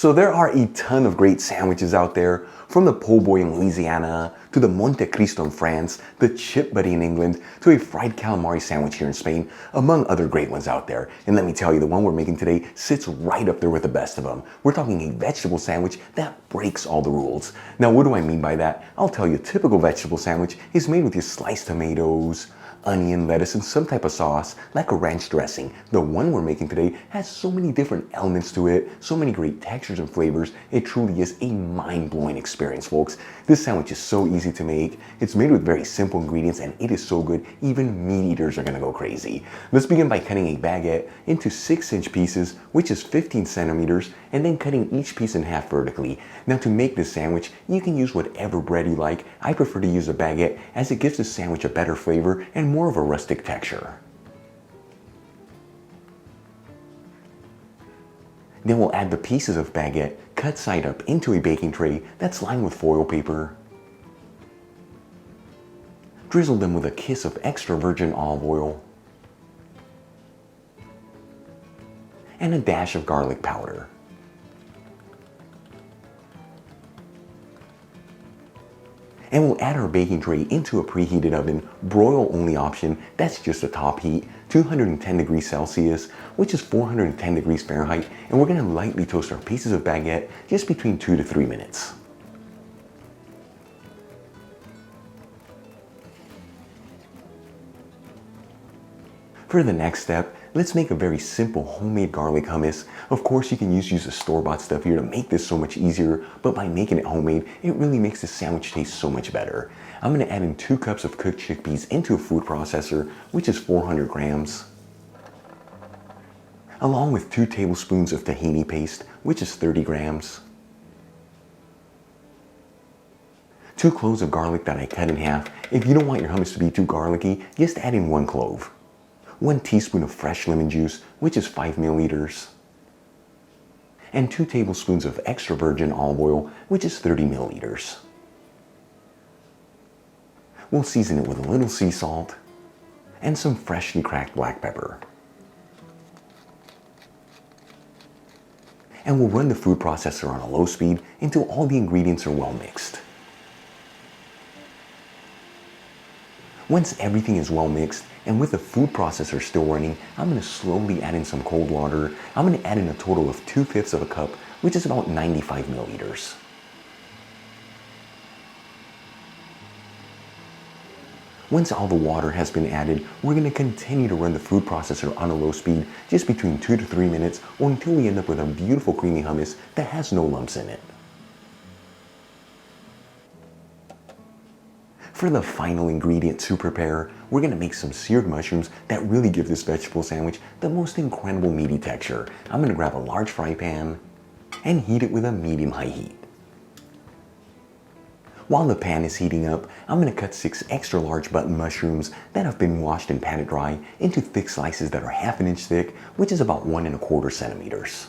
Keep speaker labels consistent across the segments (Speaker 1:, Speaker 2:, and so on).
Speaker 1: So there are a ton of great sandwiches out there, from the po' boy in Louisiana, to the Monte Cristo in France, the chip buddy in England, to a fried calamari sandwich here in Spain, among other great ones out there. And let me tell you, the one we're making today sits right up there with the best of them. We're talking a vegetable sandwich that breaks all the rules. Now, what do I mean by that? I'll tell you, a typical vegetable sandwich is made with your sliced tomatoes, onion, lettuce, and some type of sauce, like a ranch dressing. The one we're making today has so many different elements to it, so many great textures and flavors. It truly is a mind-blowing experience, folks. This sandwich is so easy to make. It's made with very simple ingredients, and it is so good, even meat eaters are gonna go crazy. Let's begin by cutting a baguette into 6-inch pieces, which is 15 centimeters, and then cutting each piece in half vertically. Now, to make this sandwich, you can use whatever bread you like. I prefer to use a baguette as it gives the sandwich a better flavor and more of a rustic texture. Then we'll add the pieces of baguette cut side up into a baking tray that's lined with foil paper. Drizzle them with a kiss of extra virgin olive oil and a dash of garlic powder. And we'll add our baking tray into a preheated oven, broil only option, that's just a top heat, 210 degrees Celsius, which is 410 degrees Fahrenheit, and we're gonna lightly toast our pieces of baguette just between 2 to 3 minutes. For the next step, let's make a very simple homemade garlic hummus. Of course, you can use the store-bought stuff here to make this so much easier, but by making it homemade, it really makes the sandwich taste so much better. I'm gonna add in 2 cups of cooked chickpeas into a food processor, which is 400 grams, along with 2 tablespoons of tahini paste, which is 30 grams, 2 cloves of garlic that I cut in half. If you don't want your hummus to be too garlicky, just add in 1 clove. 1 teaspoon of fresh lemon juice, which is 5 milliliters, and 2 tablespoons of extra virgin olive oil, which is 30 milliliters. We'll season it with a little sea salt and some freshly cracked black pepper. And we'll run the food processor on a low speed until all the ingredients are well mixed. Once everything is well mixed, and with the food processor still running, I'm going to slowly add in some cold water. I'm going to add in a total of 2/5 of a cup, which is about 95 milliliters. Once all the water has been added, we're going to continue to run the food processor on a low speed, just between 2 to 3 minutes, or until we end up with a beautiful creamy hummus that has no lumps in it. For the final ingredient to prepare, we're gonna make some seared mushrooms that really give this vegetable sandwich the most incredible meaty texture. I'm gonna grab a large fry pan and heat it with a medium-high heat. While the pan is heating up, I'm gonna cut 6 extra large button mushrooms that have been washed and patted dry into thick slices that are 1/2 inch thick, which is about 1 1/4 centimeters.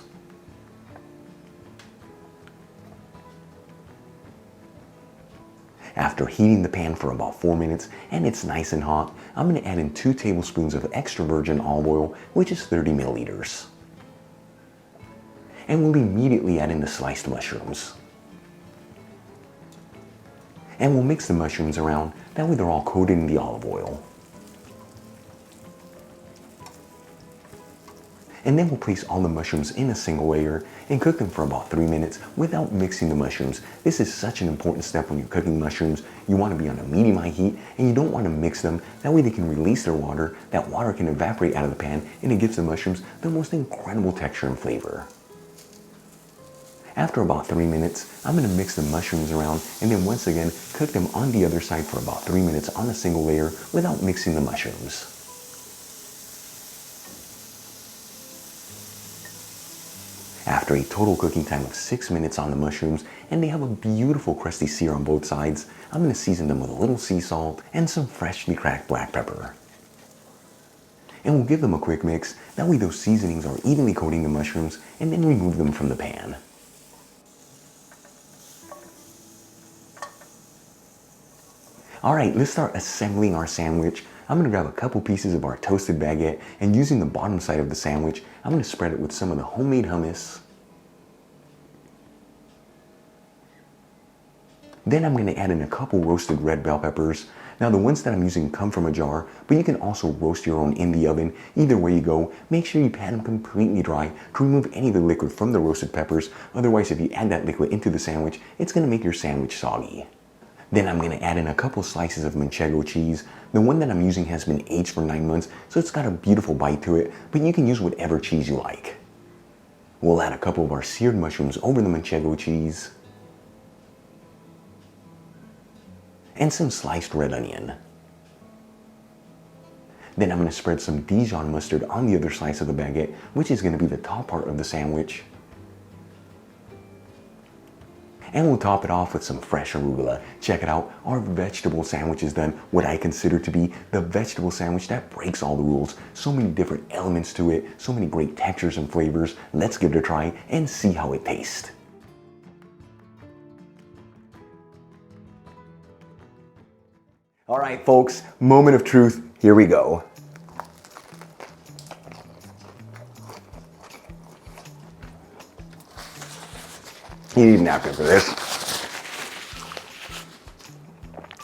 Speaker 1: After heating the pan for about 4 minutes and it's nice and hot, I'm going to add in 2 tablespoons of extra virgin olive oil, which is 30 milliliters. And we'll immediately add in the sliced mushrooms. And we'll mix the mushrooms around, that way they're all coated in the olive oil. And then we'll place all the mushrooms in a single layer and cook them for about 3 minutes without mixing the mushrooms. This is such an important step when you're cooking mushrooms. You want to be on a medium-high heat, and you don't want to mix them. That way they can release their water. That water can evaporate out of the pan, and it gives the mushrooms the most incredible texture and flavor. After about 3 minutes, I'm going to mix the mushrooms around and then once again cook them on the other side for about 3 minutes on a single layer without mixing the mushrooms. After a total cooking time of 6 minutes on the mushrooms, and they have a beautiful crusty sear on both sides, I'm going to season them with a little sea salt and some freshly cracked black pepper. And we'll give them a quick mix, that way those seasonings are evenly coating the mushrooms, and then remove them from the pan. Alright, let's start assembling our sandwich. I'm going to grab a couple pieces of our toasted baguette, and using the bottom side of the sandwich, I'm going to spread it with some of the homemade hummus. Then I'm going to add in a couple roasted red bell peppers. Now the ones that I'm using come from a jar, but you can also roast your own in the oven. Either way you go, make sure you pat them completely dry to remove any of the liquid from the roasted peppers. Otherwise, if you add that liquid into the sandwich, it's going to make your sandwich soggy. Then I'm going to add in a couple slices of Manchego cheese. The one that I'm using has been aged for 9 months, so it's got a beautiful bite to it, but you can use whatever cheese you like. We'll add a couple of our seared mushrooms over the Manchego cheese. And some sliced red onion. Then I'm going to spread some Dijon mustard on the other slice of the baguette, which is going to be the top part of the sandwich. And we'll top it off with some fresh arugula. Check it out, our vegetable sandwich is done. What I consider to be the vegetable sandwich that breaks all the rules. So many different elements to it, so many great textures and flavors. Let's give it a try and see how it tastes. All right, folks, moment of truth, here we go. You need a napkin for this.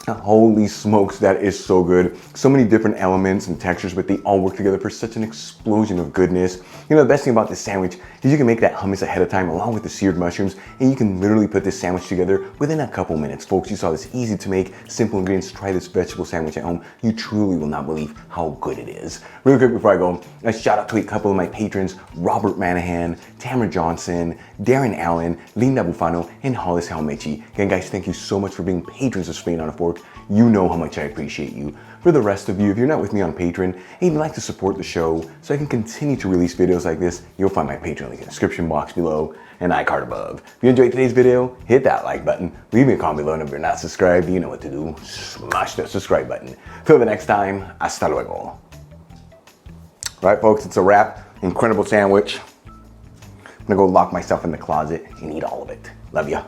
Speaker 1: Holy smokes, that is so good. So many different elements and textures, but they all work together for such an explosion of goodness. You know, the best thing about this sandwich is you can make that hummus ahead of time along with the seared mushrooms, and you can literally put this sandwich together within a couple minutes. Folks, you saw this easy to make, simple ingredients. Try this vegetable sandwich at home. You truly will not believe how good it is. Really quick before I go, a shout out to a couple of my patrons, Robert Manahan, Tamara Johnson, Darren Allen, Linda Bufano, and Hollis Helmechi. Again, guys, thank you so much for being patrons of Spain on a Fork. You know how much I appreciate you. For the rest of you, if you're not with me on Patreon and you'd like to support the show so I can continue to release videos like this, you'll find my Patreon link in the description box below and iCard above. If you enjoyed today's video, hit that like button, leave me a comment below, and if you're not subscribed, you know what to do. Smash that subscribe button. Till the next time, hasta luego. All right, folks, it's a wrap. Incredible sandwich. I'm gonna go lock myself in the closet and eat all of it. Love ya.